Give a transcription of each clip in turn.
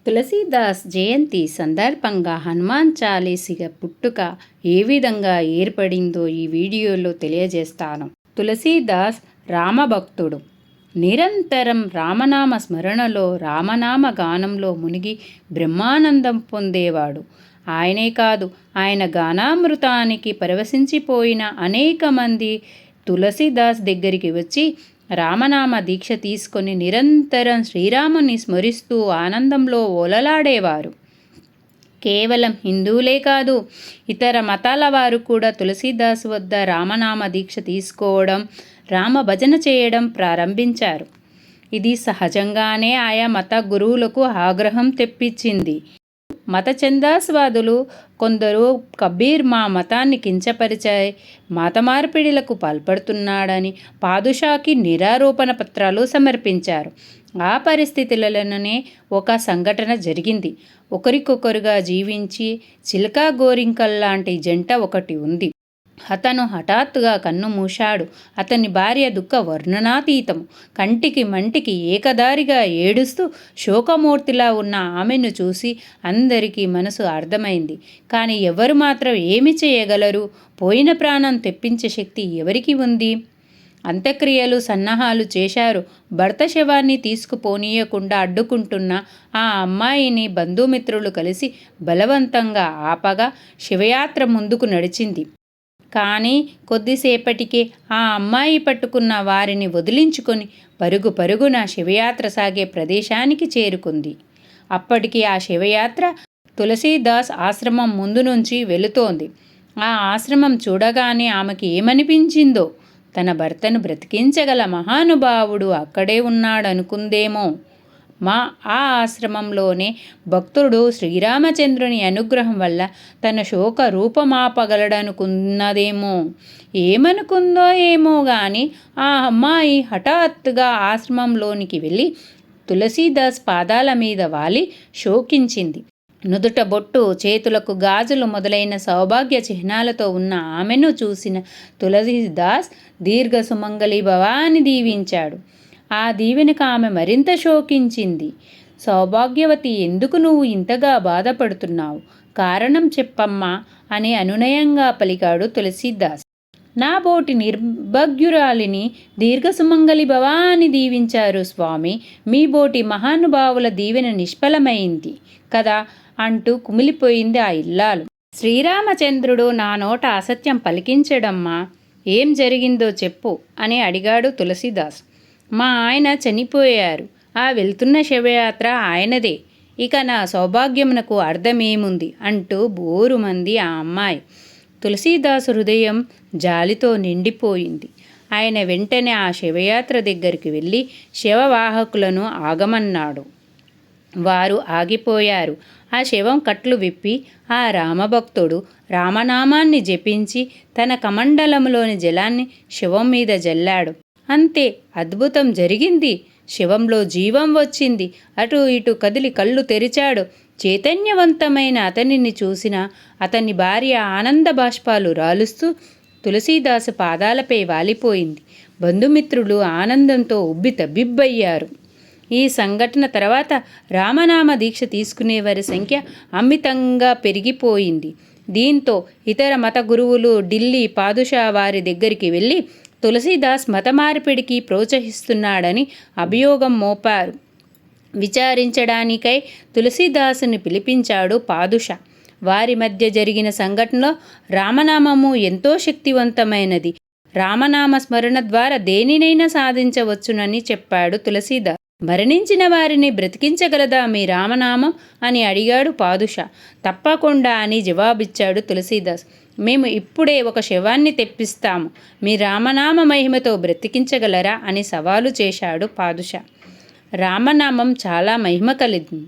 తులసీదాస్ జయంతి సందర్భంగా హనుమాన్ చాలీసా పుట్టుక ఏ విధంగా ఏర్పడిందో ఈ వీడియోలో తెలియజేస్తాను. తులసీదాస్ రామభక్తుడు. నిరంతరం రామనామ స్మరణలో, రామనామ గానంలో మునిగి బ్రహ్మానందం పొందేవాడు. ఆయనే కాదు, ఆయన గానామృతానికి పరవశించిపోయిన అనేక మంది తులసీదాస్ దగ్గరికి వచ్చి రామనామ దీక్ష తీసుకొని నిరంతరం శ్రీరాముని స్మరిస్తూ ఆనందంలో ఓలలాడేవారు. కేవలం హిందువులే కాదు, ఇతర మతాల వారు కూడా తులసీదాస్ వద్ద రామనామ దీక్ష తీసుకోవడం, రామ భజన చేయడం ప్రారంభించారు. ఇది సహజంగానే ఆయా మత గురువులకు ఆగ్రహం తెప్పించింది. మత ఛందస్వాదులు కొందరు కబీర్ మా మతాన్ని కించపరిచాయి, మత మార్పిడిలకు పాల్పడుతున్నాడని పాదుషాకి నిరారోపణ పత్రాలు సమర్పించారు. ఆ పరిస్థితులలోనే ఒక సంఘటన జరిగింది. ఒకరికొకరుగా జీవించి చిలకా గోరింకల్లాంటి జంట ఒకటి ఉంది. అతను హఠాత్తుగా కన్ను మూశాడు. అతని భార్య దుఃఖ వర్ణనాతీతము. కంటికి మంటికి ఏకదారిగా ఏడుస్తూ శోకమూర్తిలా ఉన్న ఆమెను చూసి అందరికీ మనసు అర్థమైంది. కానీ ఎవరు మాత్రం ఏమి చేయగలరు? పోయిన ప్రాణం తెప్పించే శక్తి ఎవరికి ఉంది? అంత్యక్రియలు సన్నాహాలు చేశారు. భర్త శవాన్ని తీసుకుపోనీయకుండా అడ్డుకుంటున్న ఆ అమ్మాయిని బంధుమిత్రులు కలిసి బలవంతంగా ఆపగా శివయాత్ర ముందుకు నడిచింది. కానీ కొద్దిసేపటికే ఆ అమ్మాయి పట్టుకున్న వారిని వదిలించుకొని పరుగు పరుగున శివయాత్ర సాగే ప్రదేశానికి చేరుకుంది. అప్పటికి ఆ శివయాత్ర తులసీదాస్ ఆశ్రమం ముందు నుంచి వెళుతోంది. ఆ ఆశ్రమం చూడగానే ఆమెకి ఏమనిపించిందో, తన భర్తను బ్రతికించగల మహానుభావుడు అక్కడే ఉన్నాడనుకుందేమో. ఆ ఆశ్రమంలోనే భక్తుడు శ్రీరామచంద్రుని అనుగ్రహం వల్ల తన శోక రూపమాపగలడనుకున్నదేమో. ఏమనుకుందో ఏమో గాని ఆ అమ్మాయి హఠాత్తుగా ఆశ్రమంలోనికి వెళ్ళి తులసీదాస్ పాదాల మీద వాలి శోకించింది. నుదుట బొట్టు, చేతులకు గాజులు మొదలైన సౌభాగ్య చిహ్నాలతో ఉన్న ఆమెను చూసిన తులసీదాస్ దీర్ఘ సుమంగళి భవ అని దీవించాడు. ఆ దీవెనకు ఆమె మరింత శోకించింది. సౌభాగ్యవతి, ఎందుకు నువ్వు ఇంతగా బాధపడుతున్నావు? కారణం చెప్పమ్మా అని అనునయంగా పలికాడు తులసీదాస్. నా బోటి నిర్భాగ్యురాలిని దీర్ఘసుమంగళి భవ అని దీవించారు స్వామి. మీ బోటి మహానుభావుల దీవెన నిష్ఫలమైంది కదా అంటూ కుమిలిపోయింది ఆ ఇల్లాలు. శ్రీరామచంద్రుడు నా నోట అసత్యం పలికించడమ్మా. ఏం జరిగిందో చెప్పు అని అడిగాడు తులసీదాస్. మా ఆయన చనిపోయారు. ఆ వెళ్తున్న శవయాత్ర ఆయనదే. ఇక నా సౌభాగ్యమునకు అర్థమేముంది అంటూ బోరుమంది ఆ అమ్మాయి. తులసీదాసు హృదయం జాలితో నిండిపోయింది. ఆయన వెంటనే ఆ శవయాత్ర దగ్గరికి వెళ్ళి శవవాహకులను ఆగమన్నాడు. వారు ఆగిపోయారు. ఆ శవం కట్లు విప్పి ఆ రామభక్తుడు రామనామాన్ని జపించి తన కమండలంలోని జలాన్ని శవం మీద జల్లాడు. అంతే, అద్భుతం జరిగింది. శవంలో జీవం వచ్చింది. అటు ఇటు కదిలి కళ్ళు తెరిచాడు. చైతన్యవంతమైన అతనిని చూసిన అతని భార్య ఆనంద బాష్పాలు రాలుస్తూ తులసీదాసు పాదాలపై వాలిపోయింది. బంధుమిత్రులు ఆనందంతో ఉబ్బితబ్బిబ్బయ్యారు. ఈ సంఘటన తర్వాత రామనామ దీక్ష తీసుకునేవారి సంఖ్య అమితంగా పెరిగిపోయింది. దీంతో ఇతర మత గురువులు ఢిల్లీ పాదుషా వారి దగ్గరికి వెళ్ళి తులసీదాస్ మత మార్పిడికి ప్రోత్సహిస్తున్నాడని అభియోగం మోపారు. విచారించడానికై తులసీదాసుని పిలిపించాడు పాదుషా. వారి మధ్య జరిగిన సంఘటనలో రామనామము ఎంతో శక్తివంతమైనది. రామనామ స్మరణ ద్వారా దేనినైనా సాధించవచ్చునని చెప్పాడు తులసీదాస్. మరణించిన వారిని బ్రతికించగలదా మీ రామనామం అని అడిగాడు పాదుషా. తప్పకుండా అని జవాబిచ్చాడు తులసీదాస్. మేము ఇప్పుడే ఒక శవాన్ని తెప్పిస్తాము. మీ రామనామ మహిమతో బ్రతికించగలరా అని సవాలు చేశాడు పాదుషా. రామనామం చాలా మహిమ కలిగింది.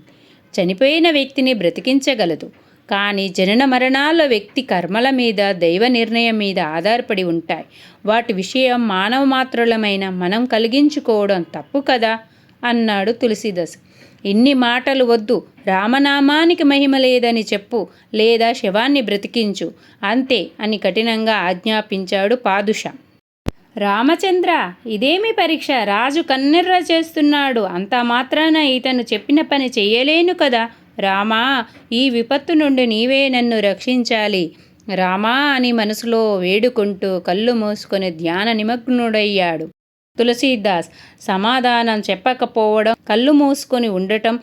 చనిపోయిన వ్యక్తిని బ్రతికించగలదు. కానీ జనన మరణాల వ్యక్తి కర్మల మీద, దైవ నిర్ణయం మీద ఆధారపడి ఉంటాయి. వాటి విషయం మానవ మాత్రులమైన మనం కలిగించుకోవడం తప్పు కదా అన్నాడు తులసీదాస్. ఇన్ని మాటలు వద్దు. రామనామానికి మహిమ లేదని చెప్పు, లేదా శవాన్ని బ్రతికించు, అంతే అని కఠినంగా ఆజ్ఞాపించాడు పాదుషా. రామచంద్ర, ఇదేమి పరీక్ష? రాజు కన్నెర్ర చేస్తున్నాడు. అంత మాత్రాన ఇతను చెప్పిన పని చెయ్యలేను కదా. రామా, ఈ విపత్తు నుండి నీవే నన్ను రక్షించాలి. రామా అని మనసులో వేడుకుంటూ కళ్ళు మూసుకొని ధ్యాన నిమగ్నుడయ్యాడు. తులసీదాస్ సమాధానం చెప్పకపోవడం, కళ్ళు మూసుకొని ఉండటం,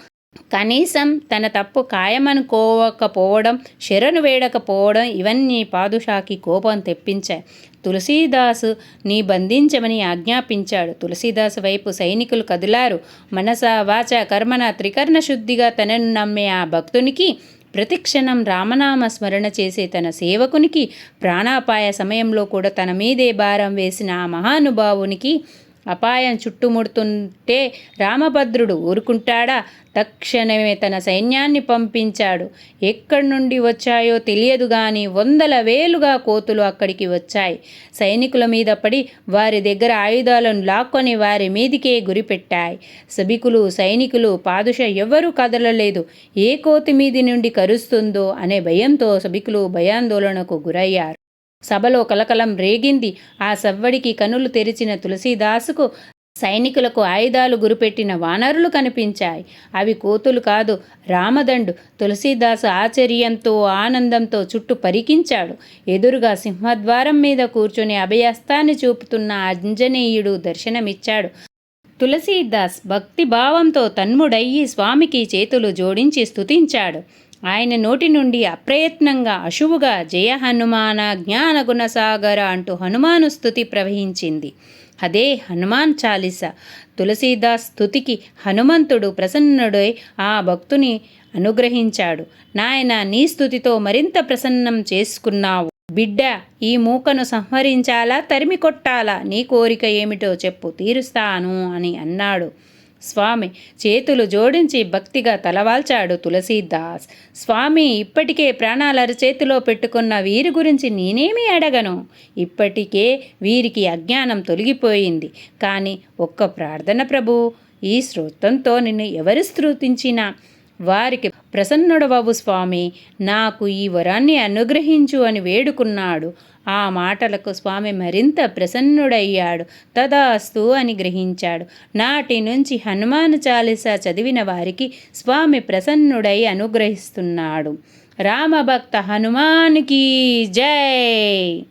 కనీసం తన తప్పు ఖాయమనుకోవకపోవడం, శరణు వేడకపోవడం ఇవన్నీ పాదుషాకి కోపం తెప్పించాయి. తులసీదాసు నీ బంధించమని ఆజ్ఞాపించాడు. తులసీదాసు వైపు సైనికులు కదిలారు. మనస వాచ కర్మన త్రికర్ణ శుద్ధిగా తనను నమ్మే ఆ భక్తునికి, ప్రతిక్షణం రామనామ స్మరణ చేసే తన సేవకునికి, ప్రాణాపాయ సమయంలో కూడా తన మీదే భారం వేసిన ఆ మహానుభావునికి అపాయం చుట్టుముడుతుంటే రామభద్రుడు ఊరుకుంటాడా? తక్షణమే తన సైన్యాన్ని పంపించాడు. ఎక్కడి నుండి వచ్చాయో తెలియదు గాని వందల వేలుగా కోతులు అక్కడికి వచ్చాయి. సైనికుల మీద పడి వారి దగ్గర ఆయుధాలను లాక్కొని వారి మీదికే గురిపెట్టాయి. సభికులు, సైనికులు, పాదుష ఎవరూ కదలలేదు. ఏ కోతి మీది నుండి కరుస్తుందో అనే భయంతో సభికులు భయాందోళనకు గురయ్యారు. సభలో కలకలం రేగింది. ఆ సవ్వడికి కనులు తెరిచిన తులసీదాసుకు సైనికులకు ఆయుధాలు గురిపెట్టిన వానరులు కనిపించాయి. అవి కోతులు కాదు, రామదండు. తులసీదాసు ఆశ్చర్యంతో ఆనందంతో చుట్టూ పరికించాడు. ఎదురుగా సింహద్వారం మీద కూర్చొని అభయస్తాన్ని చూపుతున్న ఆంజనేయుడు దర్శనమిచ్చాడు. తులసీదాస్ భక్తిభావంతో తన్ముడయ్యి స్వామికి చేతులు జోడించి స్తుతించాడు. ఆయన నోటి నుండి అప్రయత్నంగా అశువుగా జయ హనుమాన జ్ఞాన గుణసాగర అంటూ హనుమాను స్తుతి ప్రవహించింది. అదే హనుమాన్ చాలీసా. తులసీదాస్ స్తుతికి హనుమంతుడు ప్రసన్నుడై ఆ భక్తుని అనుగ్రహించాడు. నాయన, నీ స్తుతితో మరింత ప్రసన్నం చేసుకున్నావు. బిడ్డ, ఈ మూకను సంహరించాలా, తరిమి కొట్టాలా? నీ కోరిక ఏమిటో చెప్పు, తీరుస్తాను అని అన్నాడు. స్వామి చేతులు జోడించి భక్తిగా తలవాల్చాడు తులసీదాస్. స్వామి, ఇప్పటికే ప్రాణాల చేతిలో పెట్టుకున్న వీరి గురించి నేనేమీ అడగను. ఇప్పటికే వీరికి అజ్ఞానం తొలగిపోయింది. కానీ ఒక్క ప్రార్థన ప్రభు, ఈ స్తోత్రంతో నిన్ను ఎవరు స్తుతించినా వారికి ప్రసన్నుడవవు స్వామి. నాకు ఈ వరాన్ని అనుగ్రహించు అని వేడుకున్నాడు. ఆ మాటలకు స్వామి మరింత ప్రసన్నుడయ్యాడు. తదాస్తు అని గ్రహించాడు. నాటి నుంచి హనుమాన్ చాలీసా చదివిన వారికి స్వామి ప్రసన్నుడై అనుగ్రహిస్తున్నాడు. రామభక్త హనుమానికి జై.